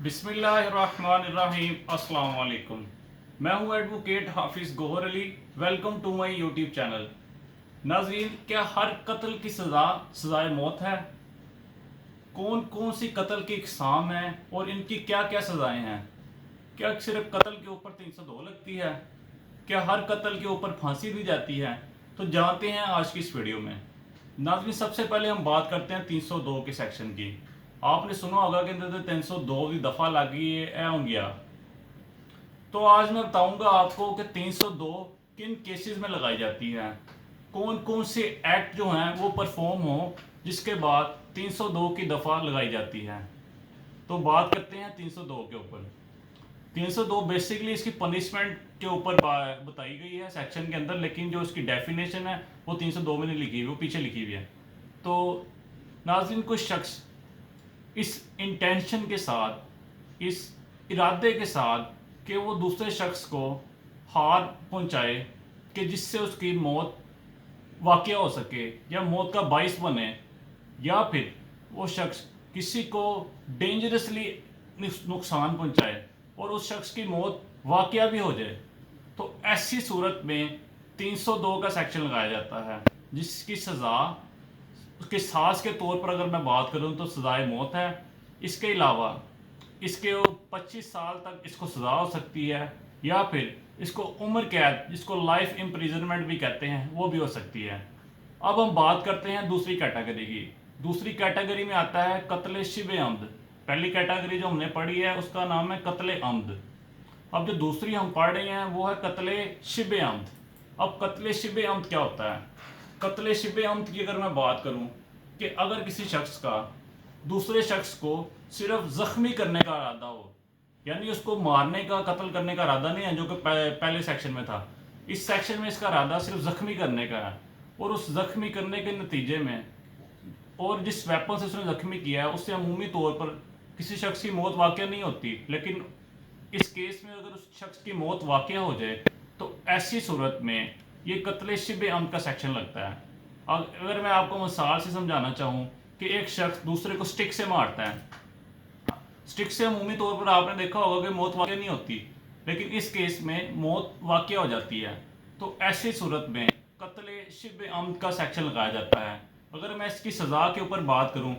बिस्मिल्लाहिर्रहमानिर्रहीम अस्सलाम वालेकुम। मैं हूं advocate Hafiz Gohar Ali. Welcome to my YouTube channel. नाज़रीन, क्या हर कत्ल की सज़ा सज़ाए मौत है? कौन कौन सी कत्ल की इकसाम हैं और इनकी क्या क्या सज़ाएं हैं? क्या सिर्फ कत्ल के ऊपर 302 लगती है? क्या हर कत्ल के ऊपर फांसी दी जाती है? तो जानते हैं आज की इस वीडियो में। नाज़रीन, सबसे पहले हम बात करते हैं 302 के सेक्शन की। आपने सुना होगा कि 302 की दफ़ा लगी है हो गया। तो आज मैं बताऊंगा आपको कि 302 किन केसेस में लगाई जाती है, कौन कौन से एक्ट जो हैं वो परफॉर्म हो जिसके बाद 302 की दफ़ा लगाई जाती है। तो बात करते हैं 302 के ऊपर। 302 बेसिकली इसकी पनिशमेंट के ऊपर बताई गई है सेक्शन के अंदर, लेकिन जो इसकी डेफिनेशन है वो 302 में नहीं लिखी हुई, वो पीछे लिखी हुई है। तो नाज़रीन, कोई शख्स इस इंटेंशन के साथ, इस इरादे के साथ कि वो दूसरे शख्स को हार पहुंचाए कि जिससे उसकी मौत वाक़या हो सके या मौत का बाइस बने, या फिर वो शख्स किसी को डेंजरसली नुकसान पहुंचाए और उस शख्स की मौत वाक़या भी हो जाए, तो ऐसी सूरत में 302 का सेक्शन लगाया जाता है, जिसकी सज़ा उसके सास के तौर पर अगर मैं बात करूं तो सजाए मौत है। इसके अलावा इसके 25 साल तक इसको सजा हो सकती है, या फिर इसको उम्र कैद, जिसको लाइफ इम्प्रिजनमेंट भी कहते हैं, वो भी हो सकती है। अब हम बात करते हैं दूसरी कैटेगरी की। दूसरी कैटेगरी में आता है कत्ल शिबे अम्द। पहली कैटेगरी जो हमने पढ़ी है उसका नाम है कत्ल अम्द। अब जो दूसरी हम पढ़ रहे हैं वो है कत्ल शिबे अम्द। अब कत्ल शिबे अम्द क्या होता है? कत्ल शिबे अम्द की अगर मैं बात करूं कि अगर किसी शख्स का दूसरे शख्स को सिर्फ जख्मी करने का इरादा हो, यानी उसको मारने का, कत्ल करने का इरादा नहीं है जो कि पहले सेक्शन में था। इस सेक्शन में इसका इरादा सिर्फ जख्मी करने का है, और उस जख्मी करने के नतीजे में और जिस वेपन से उसने जख्मी किया है उससे अमूमी तौर पर किसी शख्स की मौत वाक़या नहीं होती, लेकिन इस केस में अगर उस शख्स की मौत वाक़या हो जाए तो ऐसी सूरत में ये कत्ल शिबे अम्द का सेक्शन लगता है। अगर मैं आपको मिसाल से समझाना चाहूँ कि एक शख्स दूसरे को स्टिक से मारता है। स्टिक से अमूमी तौर पर आपने देखा होगा कि मौत वाक़या नहीं होती, लेकिन इस केस में मौत वाक़या हो जाती है। तो ऐसी सूरत में कत्ल शिबे अम्द का सेक्शन लगाया जाता है। अगर मैं इसकी सज़ा के ऊपर बात करूँ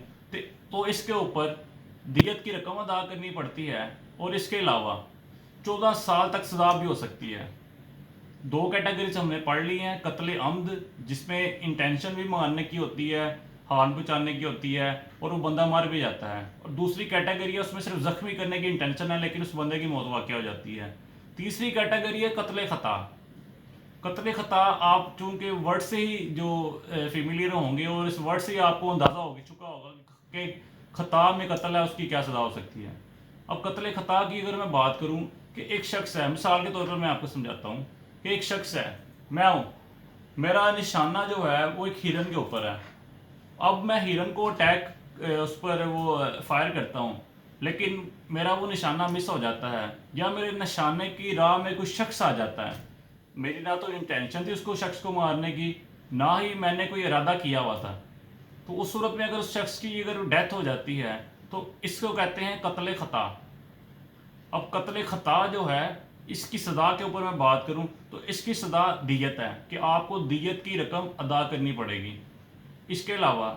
तो इसके ऊपर दियत की रकम अदा करनी पड़ती है, और इसके अलावा 14 साल तक सज़ा भी हो सकती है। दो कैटेगरीज हमने पढ़ ली हैं। कत्ल अम्द, जिसमें इंटेंशन भी मारने की होती है, हार्म पहुंचाने की होती है, और वो बंदा मर भी जाता है। और दूसरी कैटेगरी है उसमें सिर्फ जख्मी करने की इंटेंशन है, लेकिन उस बंदे की मौत वाक़या हो जाती है। तीसरी कैटेगरी है कत्ल खता। कत्ल खता, आप चूंकि वर्ड से ही जो फेमिलियर होंगे और इस वर्ड से ही आपको अंदाज़ा हो चुका होगा कि खता में कत्ल है, उसकी क्या सज़ा हो सकती है। अब कत्ल खता की अगर मैं बात करूं कि एक शख्स है, मिसाल के तौर पर मैं आपको समझाता हूं कि एक शख्स है, मैं हूं, मेरा निशाना जो है वो एक हिरन के ऊपर है। अब मैं हिरन को अटैक उस पर वो फायर करता हूँ, लेकिन मेरा वो निशाना मिस हो जाता है, या मेरे निशाने की राह में कोई शख्स आ जाता है। मेरी ना तो इंटेंशन थी उसको शख्स को मारने की, ना ही मैंने कोई इरादा किया हुआ था। तो उस सूरत में अगर उस शख्स की अगर डेथ हो जाती है तो इसको कहते हैं कत्ल खता। अब कत्ल खता जो है, इसकी सज़ा के ऊपर मैं बात करूं तो इसकी सज़ा दियत है कि आपको दियत की रकम अदा करनी पड़ेगी। इसके अलावा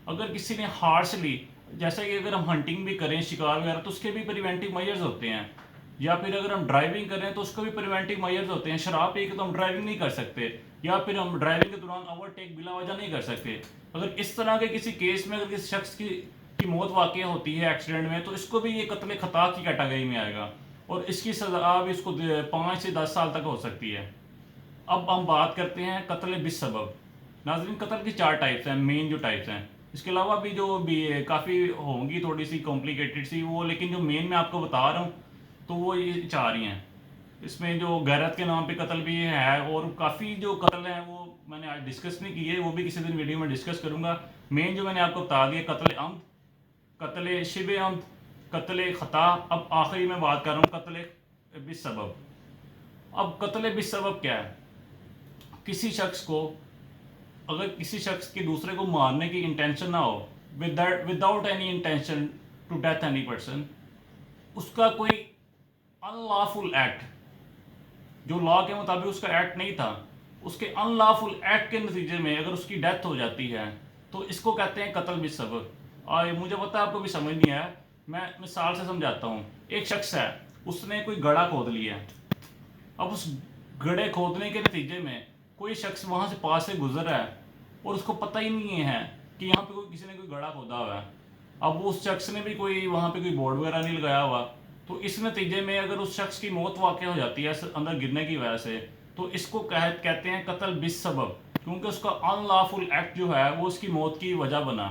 अगर किसी ने हार्शली, जैसे कि अगर हम हंटिंग भी करें, शिकार वगैरह, तो उसके भी प्रिवेंटिव मेजर्स होते हैं। या फिर अगर हम ड्राइविंग करें तो उसको भी प्रिवेंटिव मेजर्स होते हैं। शराब पी के तो हम ड्राइविंग नहीं कर सकते, या फिर हम ड्राइविंग के दौरान ओवरटेक बिला वजह नहीं कर सकते। अगर इस तरह के किसी केस में अगर किसी शख्स की मौत वाक़या होती है एक्सीडेंट में, तो इसको भी ये कत्ल खता की कैटेगरी में आएगा, और इसकी सज़ा भी इसको 5 से 10 साल तक हो सकती है। अब हम बात करते हैं कत्ल बिस्सबब। नाज़रीन, कत्ल की 4 टाइप्स हैं, मेन जो टाइप्स हैं। इसके अलावा भी जो भी काफ़ी होंगी थोड़ी सी कॉम्प्लिकेटेड सी वो, लेकिन जो मेन मैं आपको बता रहा हूँ तो वो ये 4 ही हैं। इसमें जो गैरत के नाम पे कत्ल भी है, और काफ़ी जो कत्ल हैं वो मैंने आज डिस्कस नहीं किए, वो भी किसी दिन वीडियो में डिस्कस करूँगा। मेन जो मैंने आपको बता दिया, कत्ल अम्द, कत्ल शिबे अम्द, कत्ल खता। अब आखिरी में बात कर रहा हूँ कत्ल बिस्सबब। अब कत्ल बिस्सबब क्या है? किसी शख्स को, अगर किसी शख्स की दूसरे को मारने की इंटेंशन ना हो, without any intention to death any person, उसका कोई अनलॉफुल एक्ट, जो लॉ के मुताबिक उसका एक्ट नहीं था, उसके अनलॉफुल एक्ट के नतीजे में अगर उसकी डेथ हो जाती है तो इसको कहते हैं कत्ल बिस्सबब। और मुझे पता है आपको भी समझ नहीं आया, मैं मिसाल से समझाता हूँ। एक शख्स है, उसने कोई गड्ढा खोद लिया। अब उस गड्ढे खोदने के नतीजे में कोई शख्स वहाँ से पास से गुजर रहा है और उसको पता ही नहीं है कि यहाँ पे किसी ने कोई गड्ढा खोदा हुआ है। अब उस शख्स ने भी कोई वहाँ पे कोई बोर्ड वगैरह नहीं लगाया हुआ, तो इस नतीजे में अगर उस शख्स की मौत वाक़ हो जाती है अंदर गिरने की वजह से, तो इसको कहते हैं कत्ल बिस्सबब, क्योंकि उसका अनलॉफुल एक्ट जो है वो उसकी मौत की वजह बना,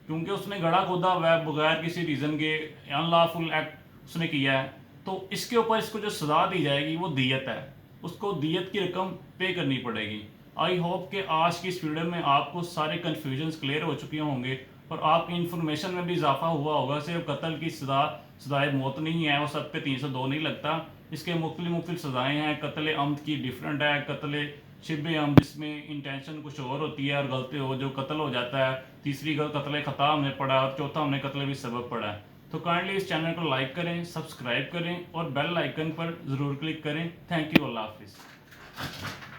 क्योंकि उसने गड्ढा खोदा हुआ है बगैर किसी रीज़न के, अनलॉफुल एक्ट उसने किया है। तो इसके ऊपर इसको जो सज़ा दी जाएगी वो दियत है, उसको दियत की रकम पे करनी पड़ेगी। आई होप कि आज की इस वीडियो में आपको सारे कन्फ्यूजन्स क्लियर हो चुके होंगे और आपकी इन्फॉर्मेशन में भी इजाफा हुआ होगा। सिर्फ कत्ल की सज़ाए मौत नहीं है, वो सब पे 302 नहीं लगता। इसके मुख्तलिफ सज़ाएँ हैं। कत्ल अम्द की डिफरेंट है, कत्ल शिब अम्द जिसमें इंटेंशन कुछ और होती है और गलती हो जो कत्ल हो जाता है। तीसरी कत्ल खता हमने पढ़ा और चौथा हमने कत्ल भी सबब पढ़ा है। तो काइंडली इस चैनल को लाइक करें, सब्सक्राइब करें और बेल आइकन पर ज़रूर क्लिक करें। थैंक यू, अल्लाह हाफिज़।